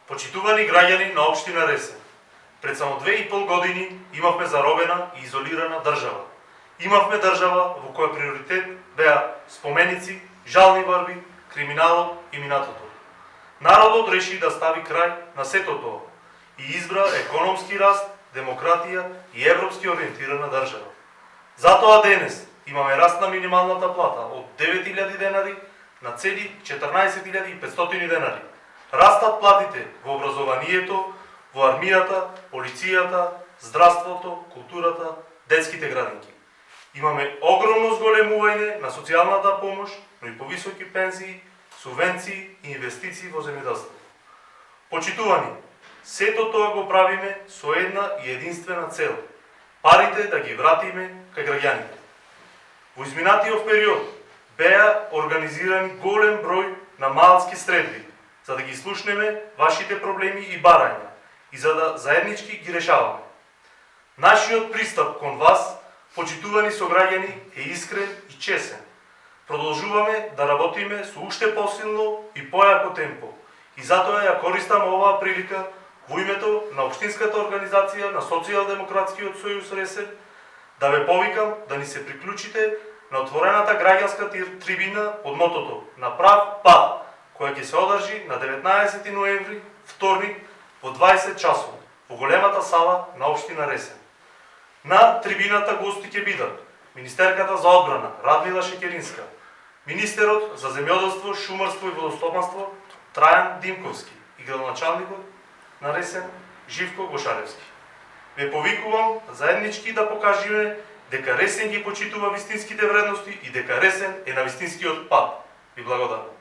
Почитувани граѓани на општина Ресен, пред само 2,5 години имавме заробена и изолирана држава. Имавме држава во која приоритет беа споменици, жални борби, криминалот и минатото. Народот реши да стави крај на сето тоа и избра економски раст, демократија и европски ориентирана држава. Затоа денес имаме раст на минималната плата од 9.000 денари на цели 14.500 денари. Растат платите во образованието, во армијата, полицијата, здравството, културата, детските градинки. Имаме огромно зголемување на социјалната помош, но и повисоки пензии, субвенции и инвестиции во земјоделството. Почитувани, сето тоа го правиме со една и единствена цел – парите да ги вратиме кај граѓаните. Во изминатиот период беа организирани голем број на малски средби, за да ги слушнеме вашите проблеми и барања и за да заеднички ги решаваме. Нашиот пристап кон вас, почитувани сограѓани, е искрен и чесен. Продолжуваме да работиме со уште посилно и појако темпо и затоа ја користам оваа прилика во името на Општинската организација на Социјалдемократскиот сојуз Ресен да ве повикам да ни се приклучите на отворената граѓанска трибина под мотото "На прав пат", која ќе се одржи на 19 ноември, вторник, во 20 часот, во големата сала на општина Ресен. На трибината гости ќе бидат министерката за одбрана Радмила Шекеринска, министерот за земјоделство, шумарство и водостопанство Трајан Димковски и градоначалникот на Ресен Живко Гошаревски. Ве повикувам заеднички да покажеме дека Ресен ги почитува вистинските вредности и дека Ресен е на вистинскиот пат. Ви благодарам.